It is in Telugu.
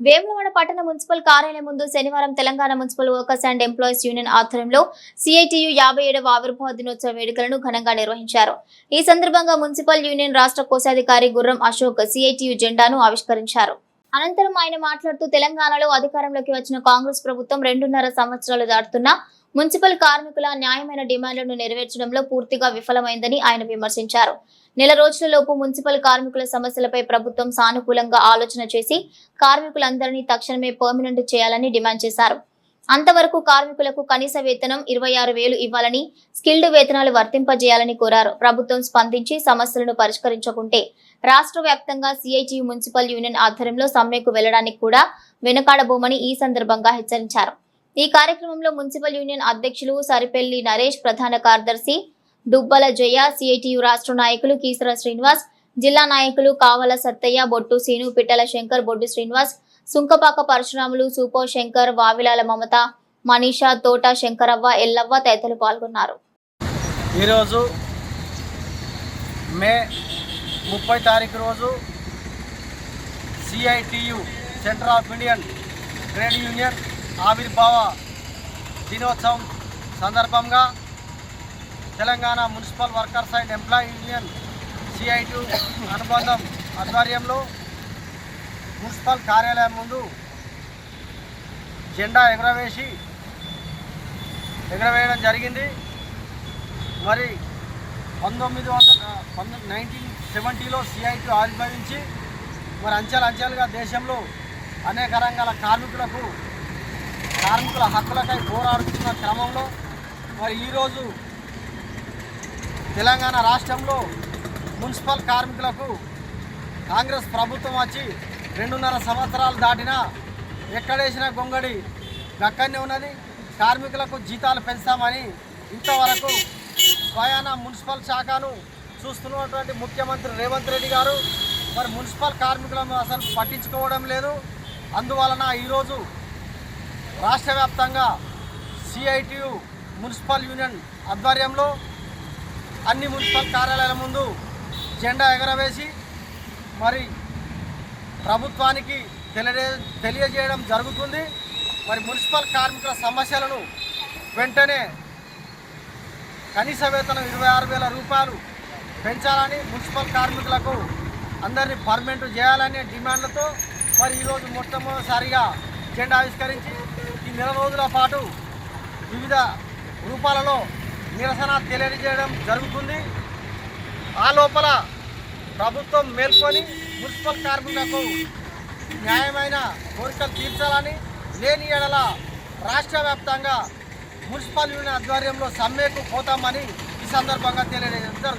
వేములవాడ పట్టణ మున్సిపల్ కార్యాలయం ముందు శనివారం Telangana municipal workers and employees union ఆధ్వర్యంలో సిఐటియు 57వ ఆవిర్భావ దినోత్సవ వేడుకలను ఘనంగా నిర్వహించారు. ఈ సందర్భంగా మున్సిపల్ యూనియన్ రాష్ట్ర కోశాధికారి గుర్రం అశోక్ సిఐటియు జెండాను ఆవిష్కరించారు. అనంతరం ఆయన మాట్లాడుతూ తెలంగాణలో అధికారంలోకి వచ్చిన కాంగ్రెస్ ప్రభుత్వం 2.5 సంవత్సరాలు దాటుతున్నా మున్సిపల్ కార్మికుల న్యాయమైన డిమాండ్లను నెరవేర్చడంలో పూర్తిగా విఫలమైందని ఆయన విమర్శించారు. నెల రోజులలోపు మున్సిపల్ కార్మికుల సమస్యలపై ప్రభుత్వం సానుకూలంగా ఆలోచన చేసి కార్మికులందరినీ తక్షణమే పర్మనెంట్ చేయాలని డిమాండ్ చేశారు. అంతవరకు కార్మికులకు కనీస వేతనం 26,000 ఇవ్వాలని, స్కిల్డ్ వేతనాలు వర్తింపజేయాలని కోరారు. ప్రభుత్వం స్పందించి సమస్యలను పరిష్కరించకుంటే రాష్ట్ర వ్యాప్తంగా సిఐటియు మున్సిపల్ యూనియన్ ఆధ్వర్యంలో సమ్మెకు వెళ్లడానికి కూడా వెనుకాడబోమని ఈ సందర్భంగా హెచ్చరించారు. ఈ కార్యక్రమంలో మున్సిపల్ యూనియన్ అధ్యక్షులు సరిపెల్లి నరేష్, ప్రధాన కార్యదర్శి దుబ్బల జయ, సిఐటియు రాష్ట్ర నాయకులు కీసర శ్రీనివాస్, జిల్లా నాయకులు కావల సత్తయ్య, బొట్టు సీను, పిట్టల శంకర్, బొడ్డు శ్రీనివాస్, సుంకపాక పరశురాములు, సూపో శంకర్, వావిలాల మమత, మనీషా, తోట శంకరవ్వ, ఎల్లవ్వ తదితరులు పాల్గొన్నారు. ఈరోజు మే 30 తారీఖు రోజు CITU centre of Indian trade union ఆవిర్భావ దినోత్సవం సందర్భంగా Telangana municipal workers and employee union CITU అనుబంధం ఆధ్వర్యంలో మున్సిపల్ కార్యాలయం ముందు జెండా ఎగరవేయడం జరిగింది. మరి 1970లో సిఐటియు ఆవిర్భవించి మరి అంచెలుగా దేశంలో అనేక రంగాల కార్మికుల హక్కులకై పోరాడుతున్న క్రమంలో మరి ఈరోజు తెలంగాణ రాష్ట్రంలో మున్సిపల్ కార్మికులకు కాంగ్రెస్ ప్రభుత్వం వచ్చి 2.5 సంవత్సరాలు దాటినా ఎక్కడేసిన గొంగడి గక్కనే ఉన్నది. కార్మికులకు జీతాలు పెంచామని ఇంతవరకు స్వయాన మున్సిపల్ శాఖను చూస్తున్నటువంటి ముఖ్యమంత్రి రేవంత్ రెడ్డి గారు మరి మున్సిపల్ కార్మికులను అసలు పట్టించుకోవడం లేదు. అందువలన ఈరోజు రాష్ట్ర వ్యాప్తంగా సిఐటియు మున్సిపల్ యూనియన్ ఆధ్వర్యంలో అన్ని మున్సిపల్ కార్యాలయాల ముందు జెండా ఎగరవేసి మరి ప్రభుత్వానికి తెలియజేయడం జరుగుతుంది. మరి మున్సిపల్ కార్మికుల సమస్యలను వెంటనే కనీస వేతనం 26,000 రూపాయలు పెంచాలని, మున్సిపల్ కార్మికులకు అందరినీ పర్మనెంట్ చేయాలనే డిమాండ్లతో మరి ఈరోజు మొట్టమొదటిసారిగా జెండా ఆవిష్కరించి ఈ నెల రోజుల పాటు వివిధ రూపాలలో నిరసన తెలియజేయడం జరుగుతుంది. ఆ లోపల ప్రభుత్వం మేల్కొని మున్సిపల్ కార్మికులకు న్యాయమైన కోరికలు తీర్చాలని, లేని ఎడల రాష్ట్ర వ్యాప్తంగా మున్సిపల్ యూనియన్ ఆధ్వర్యంలో సమ్మెకు పోతామని ఈ సందర్భంగా తెలియజేయడం జరుగుతుంది.